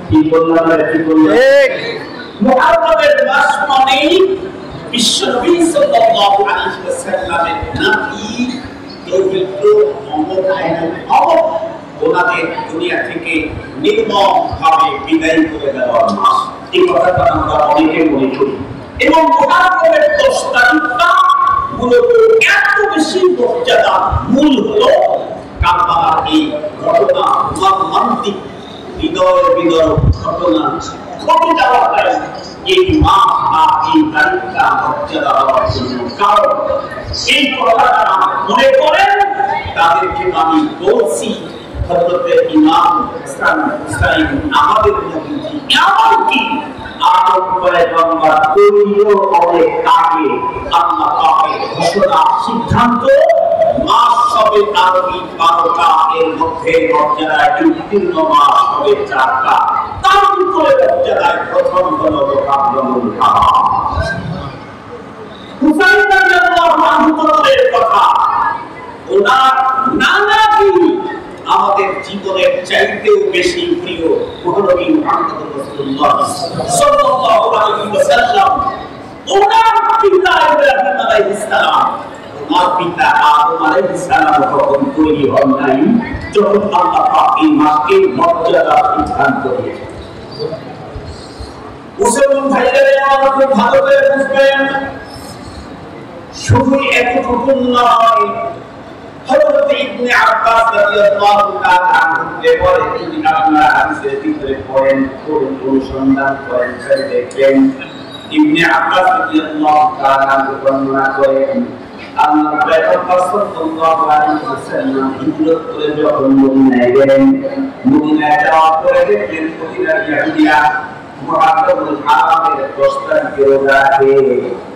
কি বললাম না কি বললাম মুহররমের মাস মানেই বিশ্বনবী সাল্লাল্লাহু আলাইহি ওয়াসাল্লামের নাতি পবিত্র মুহাম্মদ আহমদ ওনাদের দুনিয়া থেকে নির্মমভাবে বিদায় করে দেওয়ার মাস। এই কথাটা আমরা অনেকে মনে করি এবং মুহররমের 10 তারিখটা মূলত এত বেশি মর্যাদা মূল হলো কারবালার এই ঘটনা মর্মান্তিক হৃদয় বিদরক ঘটনা ঘটে যাওয়াটাই এই মাস বা এই তারিখটা মর্যাদা হওয়ার জন্য কারণ এই কথাটা মনে করেন তাদেরকে আমি বলছি হযরতে ইমাম হাসান হুসাইন আমাদের নবীজি এমনকি আদম পয়গম্বর তৈরিও অনেক আগে আল্লাহ পাকের ঘোষণা সিদ্ধান্ত মাস হবে আরবি 12টা এর মধ্যে মর্যাদায় উত্তীর্ণ মাস হবে 4টা তার ভিতরে মর্যাদায় প্রথম হলো রবিউল আউয়াল। হুসাইন রাদিয়াল্লাহু আনহু এর কথা ওনার নানাবি আমাদের জীবনের চাইতেও বেশি প্রিয় মহানবী মুহাম্মদ রাসূলুল্লাহ সাল্লাল্লাহু আলাইহি ওয়াসাল্লাম ওনার পিতা ইব্রাহিম আলাইহিস সালাম ওনার পিতা আদম আলাইহিস সালাম যখন তৈরি হন নাই যখন আল্লাহ পাক এই মাসকে মর্যাদা সিদ্ধান্ত দিয়েছেন। মুসলমান ভাইরা আমাদের খুব ভালো করে বুঝবেন শুধু এতটুকু নয় হযরত ইবনে আব্বাস রাদিয়াল্লাহু তাআলা আনহু বলেন যদি আপনারা হাদিসের ভিতরে পড়েন অনুসন্ধান করেন তাহলে দেখবেন ইবনে আব্বাস রাদিয়াল্লাহু তাআলা আনহু বর্ণনা করেন আল্লাহর পয়গম্বর সাল্লাল্লাহু আলাইহি ওয়াসাল্লাম হিজরত করে যখন মদিনায় গেলেন মদিনায় যাওয়ার পরে দেখলেন মদিনার ইহুদিরা মুহাররমুল হারামের 10 তারিখে রোজা রাখে।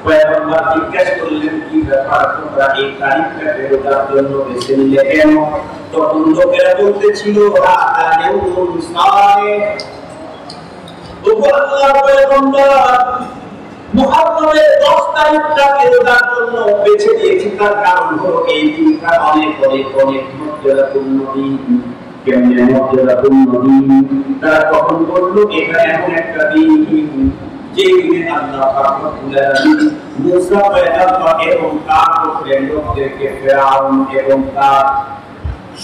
পয়গম্বর জিজ্ঞাসা করলেন কি ব্যাপার তোমরা এই তারিখটাকে রোজার জন্য বেছে নিলে কেন? তখন লোকেরা বলতেছিল হাদা ইয়াউমুল সালেহ। আল্লাহর পয়গম্বর মুহররমের 10 তারিখটাকে রোজার জন্য বেছে নিয়েছি তার কারণ হলো এই দিনটা অনেক অনেক অনেক মর্যাদাপূর্ণ দিন। কেমন মর্যাদাপূর্ণ দিন তারা তখন বললো এখানে এমন একটা দিন যে দিনে আল্লাহ পাক রব্বুল আলামিন মুসা পয়গম্বর এবং তার গোত্রের লোকদেরকে ফিরআউন এবং তার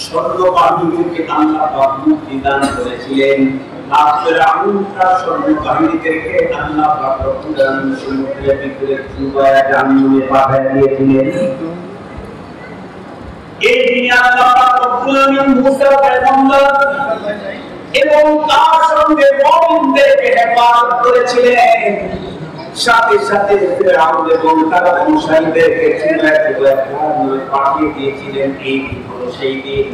সৈন্যবাহিনীকে আল্লাহ পাক মুক্তি দান করেছিলেন। আর ফিরআউন তার সৈন্যবাহিনীকে আল্লাহ পাক রব্বুল আলামিন সমুদ্রের ভিতরে ডুবায়া জাহান্নামে পাঠিয়ে দিয়েছিলেন। এই দিনে আল্লাহ পাক রব্বুল আলামিন মুসা পয়গম্বর এবং তার সঙ্গে মুমিনদেরকে হেফাজত করেছিলেন। সাথে সাথে ফিরআউন এবং তার অনুসারীদেরকে জাহান্নামে পাঠিয়ে দিয়েছিলেন। এই হলো সেই দিন।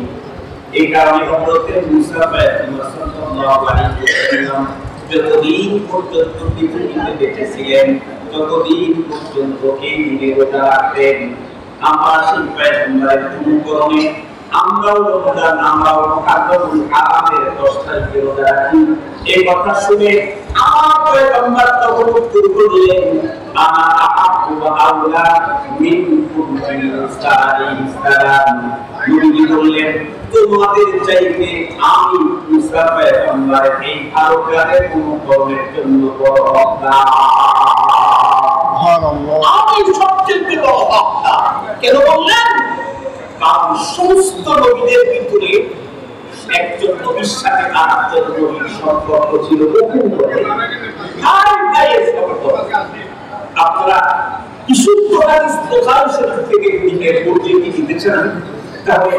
এই কারণে হযরত মুসা পয়গম্বর সাল্লাল্লাহু আলাইহি ওয়াসাল্লাম যতদিন পর্যন্ত পৃথিবীতে বেঁচে ছিলেন ততদিন পর্যন্ত এই দিনে রোজা রাখতেন। আমার সেই পয়গম্বরের অনুকরণে আমরাও রমজান আমরাও মুহররমুল হারামের 10 তারিখে রোজা রাখি। এই কথা শুনে আমার পয়গম্বর তখন উত্তর দিলেন আনা আহাব্বু ওয়া আউলা মিনকুম ঈসা আলাইহিস সালাম। নবী বললেন তোমাদের চাইতে আমি ঈসা পয়গম্বরের এই আলোকারের অনুকরণের জন্য বড় হকদার। আমি সবচেয়ে বড় হকদার। কেন বললেন? কারণ সমস্ত নবীদের ভিতরে একজন নবীর সাথে আরেকজন নবীর সম্পর্ক ছিল আপনারা বিশুদ্ধ হাদিস বুখারী শরীফ থেকে পড়তে দিতেছেন তাহলে